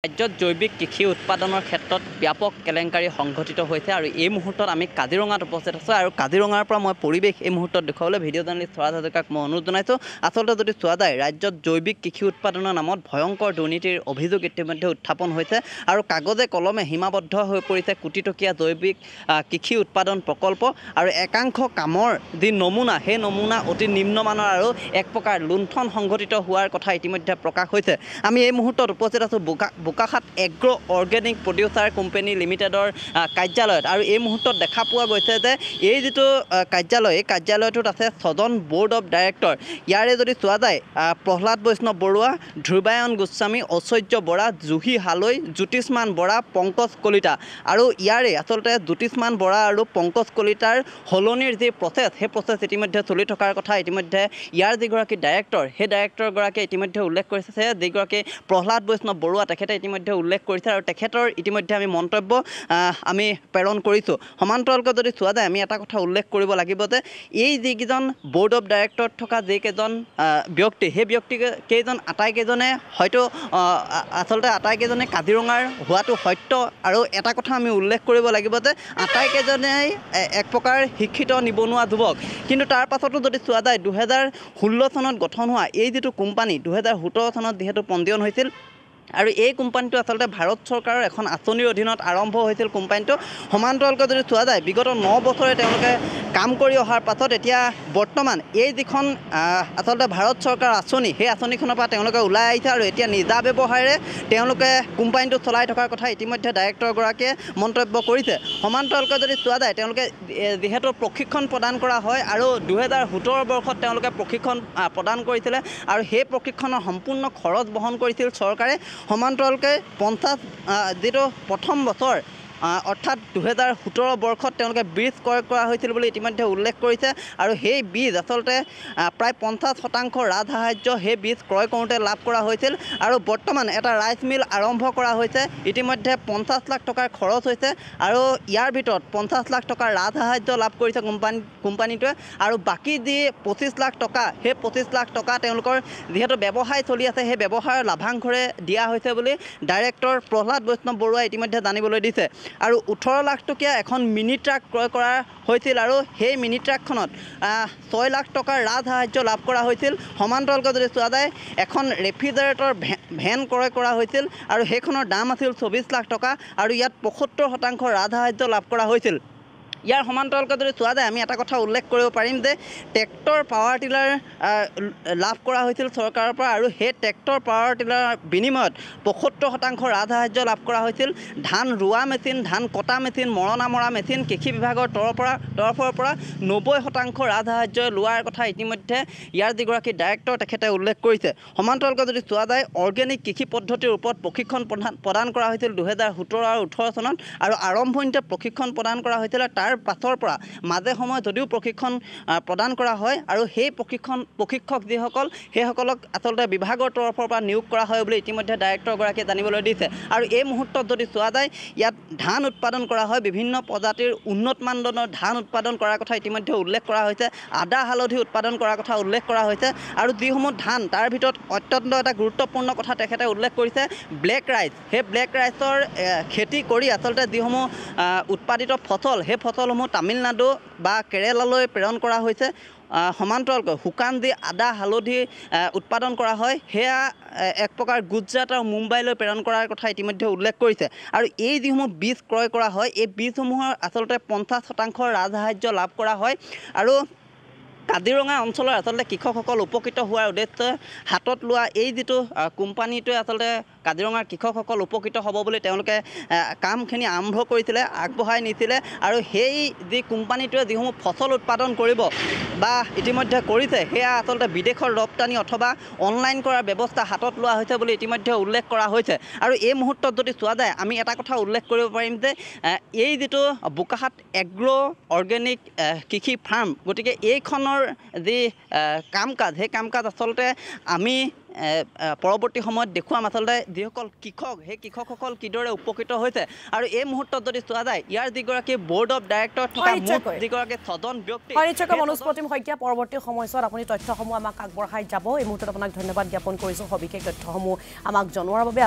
ৰাজ্যত জৈৱিক কৃষি উৎপাদনৰ ক্ষেত্ৰত ব্যাপক কেলেংকাৰী সংঘটিত হৈছে আৰু এই মুহূৰ্তত আমি কাজিৰঙাত উপস্থিত আছোঁ আৰু কাজিৰঙাৰ পৰা মই পৰিৱেশ এই মুহূৰ্তত দেখুৱাবলৈ ভিডিঅ' জাৰ্নেলিষ্ট স্বৰাজ হাজৰিকাক মই অনুৰোধ জনাইছোঁ। আচলতে যদি চোৱা যায় ৰাজ্যত জৈৱিক কৃষি উৎপাদনৰ নামত ভয়ংকৰ দুৰ্নীতিৰ অভিযোগ ইতিমধ্যে উত্থাপন হৈছে আৰু কাগজে কলমে সীমাবদ্ধ হৈ পৰিছে কোটিটকীয়া জৈৱিক কৃষি উৎপাদন প্ৰকল্প আৰু একাংশ কামৰ যি নমুনা সেই নমুনা অতি নিম্নমানৰ আৰু এক প্ৰকাৰ লুণ্ঠন সংঘটিত হোৱাৰ কথা ইতিমধ্যে প্ৰকাশ হৈছে। আমি এই মুহূৰ্তত উপস্থিত আছোঁ Bokakhat agro organic producer company লিমিটেডৰ কাৰ্যালয়ত আৰু এই মুহূৰ্তত দেখা পোৱা গৈছে যে এই যিটো কাৰ্যালয় এই কাৰ্যালয়টোত আছে 6জন বোৰ্ড অফ ডাইৰেক্টৰ। ইয়াৰে যদি চোৱা যায় প্ৰহ্লাদ বৈষ্ণৱ বৰুৱা, ধ্ৰুৱায়ন গোস্বামী, ঐশ্বৰ্য বৰা, জুহি হালৈ, জ্যোতিষ্মান বৰা, পংকজ কলিতা আৰু ইয়াৰে আচলতে জ্যোতিষ্মান বৰা আৰু পংকজ কলিতাৰ সলনিৰ যি প্ৰচেছ সেই প্ৰচেছ ইতিমধ্যে চলি থকাৰ কথা ইতিমধ্যে ইয়াৰ যিগৰাকী ডাইৰেক্টৰ সেই ডাইৰেক্টৰগৰাকীয়ে ইতিমধ্যে উল্লেখ কৰিছে। যিগৰাকী প্ৰহ্লাদ বৈষ্ণৱ বৰুৱা তেখেতে ইতিমধ্যে উল্লেখ কৰিছে আৰু তেখেতৰ ইতিমধ্যে আমি মন্তব্য আমি প্ৰেৰণ কৰিছোঁ। সমান্তৰালকৈ যদি চোৱা যায় আমি এটা কথা উল্লেখ কৰিব লাগিব যে এই যিকেইজন বোৰ্ড অফ ডাইৰেক্টৰত থকা যিকেইজন ব্যক্তি সেই ব্যক্তিকেইজন আটাইকেইজনে হয়তো আচলতে আটাইকেইজনে কাজিৰঙাৰ হোৱাটো সত্য আৰু এটা কথা আমি উল্লেখ কৰিব লাগিব যে আটাইকেইজনেই এক প্ৰকাৰ শিক্ষিত নিবনুৱা যুৱক। কিন্তু তাৰ পাছতো যদি চোৱা যায় 2016 চনত গঠন হোৱা এই যিটো কোম্পানী 2017 চনত যিহেতু পঞ্জীয়ন হৈছিল আৰু এই কোম্পানীটো আচলতে ভাৰত চৰকাৰৰ এখন আঁচনিৰ অধীনত আৰম্ভ হৈছিল। কোম্পানীটো সমান্তৰালকৈ যদি চোৱা যায় বিগত 9 বছৰে তেওঁলোকে কাম কৰি অহাৰ পাছত এতিয়া বৰ্তমান এই যিখন আচলতে ভাৰত চৰকাৰৰ আঁচনি সেই আঁচনিখনৰ পৰা তেওঁলোকে ওলাই আহিছে আৰু এতিয়া নিজা ব্যৱহাৰেৰে তেওঁলোকে কোম্পানীটো চলাই থকাৰ কথা ইতিমধ্যে ডাইৰেক্টৰগৰাকীয়ে মন্তব্য কৰিছে। সমান্তৰালকৈ যদি চোৱা যায় তেওঁলোকে যিহেতু প্ৰশিক্ষণ প্ৰদান কৰা হয় আৰু 2017 বৰ্ষত তেওঁলোকে প্ৰশিক্ষণ প্ৰদান কৰিছিলে আৰু সেই প্ৰশিক্ষণৰ সম্পূৰ্ণ খৰচ বহন কৰিছিল চৰকাৰে। সমান্তৰালকৈ 50 যিটো প্ৰথম বছৰ অৰ্থাৎ 2017 বৰ্ষত তেওঁলোকে বীজ ক্ৰয় কৰা হৈছিল বুলি ইতিমধ্যে উল্লেখ কৰিছে আৰু সেই বীজ আচলতে প্ৰায় 50% ৰাজসাহাৰ্য সেই বীজ ক্ৰয় কৰোঁতে লাভ কৰা হৈছিল আৰু বৰ্তমান এটা ৰাইচ মিল আৰম্ভ কৰা হৈছে। ইতিমধ্যে 50 লাখ টকাৰ খৰচ হৈছে আৰু ইয়াৰ ভিতৰত 50 লাখ টকাৰ ৰাজসাহাৰ্য লাভ কৰিছে কোম্পানীটোৱে আৰু বাকী যি 25 লাখ টকা সেই 25 লাখ টকা তেওঁলোকৰ যিহেতু ব্যৱসায় চলি আছে সেই ব্যৱসায়ৰ লাভাংশৰে দিয়া হৈছে বুলি ডাইৰেক্টৰ প্ৰহ্লাদ বৈষ্ণৱ বৰুৱাই ইতিমধ্যে জানিবলৈ দিছে। আৰু 18 লাখ টকীয়া এখন মিনি ট্ৰাক ক্ৰয় কৰা হৈছিল আৰু সেই মিনি ট্ৰাকখনত 6 লাখ টকাৰ ৰাজসাহাৰ্য লাভ কৰা হৈছিল। সমান্তৰালকৈ যদি চোৱা যায় এখন ৰেফ্ৰিজাৰেটৰ ভেন ক্ৰয় কৰা হৈছিল আৰু সেইখনৰ দাম আছিল 24 লাখ টকা আৰু ইয়াত 75% ৰাজসাহাৰ্য লাভ কৰা হৈছিল। ইয়াৰ সমান্তৰালকৈ যদি চোৱা যায় আমি এটা কথা উল্লেখ কৰিব পাৰিম যে ট্ৰেক্টৰ পাৱাৰ টিলাৰ লাভ কৰা হৈছিল চৰকাৰৰ পৰা আৰু সেই ট্ৰেক্টৰ পাৱাৰ টিলাৰ বিনিময়ত 75% ৰাজসাহাৰ্য লাভ কৰা হৈছিল। ধান ৰোৱা মেচিন, ধান কটা মেচিন, মৰণা মৰা মেচিন কৃষি বিভাগৰ তৰফৰ পৰা 90% ৰাজসাহাৰ্য লোৱাৰ কথা ইতিমধ্যে ইয়াৰ যিগৰাকী ডাইৰেক্টৰ তেখেতে উল্লেখ কৰিছে। সমান্তৰালকৈ যদি চোৱা যায় অৰ্গেনিক কৃষি পদ্ধতিৰ ওপৰত প্ৰশিক্ষণ প্ৰদান কৰা হৈছিল 2017 আৰু 18 চনত আৰু আৰম্ভণিতে প্ৰশিক্ষণ প্ৰদান কৰা হৈছিল। তাৰ পাছৰ পৰা মাজে সময়ে যদিও প্ৰশিক্ষণ প্ৰদান কৰা হয় আৰু সেই প্ৰশিক্ষক যিসকল সেইসকলক আচলতে বিভাগৰ তৰফৰ পৰা নিয়োগ কৰা হয় বুলি ইতিমধ্যে ডাইৰেক্টৰগৰাকীয়ে জানিবলৈ দিছে। আৰু এই মুহূৰ্তত যদি চোৱা যায় ইয়াত ধান উৎপাদন কৰা হয়, বিভিন্ন প্ৰজাতিৰ উন্নত মানদণ্ডৰ ধান উৎপাদন কৰাৰ কথা ইতিমধ্যে উল্লেখ কৰা হৈছে। আদা হালধি উৎপাদন কৰাৰ কথা উল্লেখ কৰা হৈছে আৰু যিসমূহ ধান তাৰ ভিতৰত অত্যন্ত এটা গুৰুত্বপূৰ্ণ কথা তেখেতে উল্লেখ কৰিছে ব্লেক ৰাইচ। সেই ব্লেক ৰাইচৰ খেতি কৰি আচলতে যিসমূহ উৎপাদিত ফচল সেই ফচলসমূহ তামিলনাডু বা কেৰেলালৈ প্ৰেৰণ কৰা হৈছে। সমান্তৰালকৈ শুকান যি আদা হালধি উৎপাদন কৰা হয় সেয়া এক প্ৰকাৰ গুজৰাট আৰু মুম্বাইলৈ প্ৰেৰণ কৰাৰ কথা ইতিমধ্যে উল্লেখ কৰিছে আৰু এই যিসমূহ বীজ ক্ৰয় কৰা হয় এই বীজসমূহৰ আচলতে 50% ৰাজসাহাৰ্য লাভ কৰা হয় আৰু কাজিৰঙা অঞ্চলৰ আচলতে কৃষকসকল উপকৃত হোৱাৰ উদ্দেশ্যে হাতত লোৱা এই যিটো কোম্পানীটোৱে আচলতে কাজিৰঙাৰ কৃষকসকল উপকৃত হ'ব বুলি তেওঁলোকে কামখিনি আৰম্ভ কৰিছিলে, আগবঢ়াই নিছিলে আৰু সেই যি কোম্পানীটোৱে যিসমূহ ফচল উৎপাদন কৰিব বা ইতিমধ্যে কৰিছে সেয়া আচলতে বিদেশৰ ৰপ্তানি অথবা অনলাইন কৰাৰ ব্যৱস্থা হাতত লোৱা হৈছে বুলি ইতিমধ্যে উল্লেখ কৰা হৈছে। আৰু এই মুহূৰ্তত যদি চোৱা যায় আমি এটা কথা উল্লেখ কৰিব পাৰিম যে এই যিটো বোকাখাত এগ্ৰ অৰ্গেনিক কৃষি ফাৰ্ম গতিকে এইখনৰ যি কাম কাজ সেই কাম কাজ আচলতে আমি পৰৱৰ্তী সময়ত দেখুৱাম আচলতে যিসকল কৃষক সেই কৃষকসকল কিদৰে উপকৃত হৈছে। আৰু এই মুহূৰ্তত যদি চোৱা যায় ইয়াৰ যিগৰাকী বোৰ্ড অফ ডাইৰেক্টৰ থকা যিগৰাকী 6জন ব্যক্তি মনোজ প্ৰতিম শইকীয়া পৰৱৰ্তী সময়ছোৱাত আপুনি তথ্যসমূহ আমাক আগবঢ়াই যাব। এই মুহূৰ্তত আপোনাক ধন্যবাদ জ্ঞাপন কৰিছোঁ সবিশেষ তথ্যসমূহ আমাক জনোৱাৰ বাবে।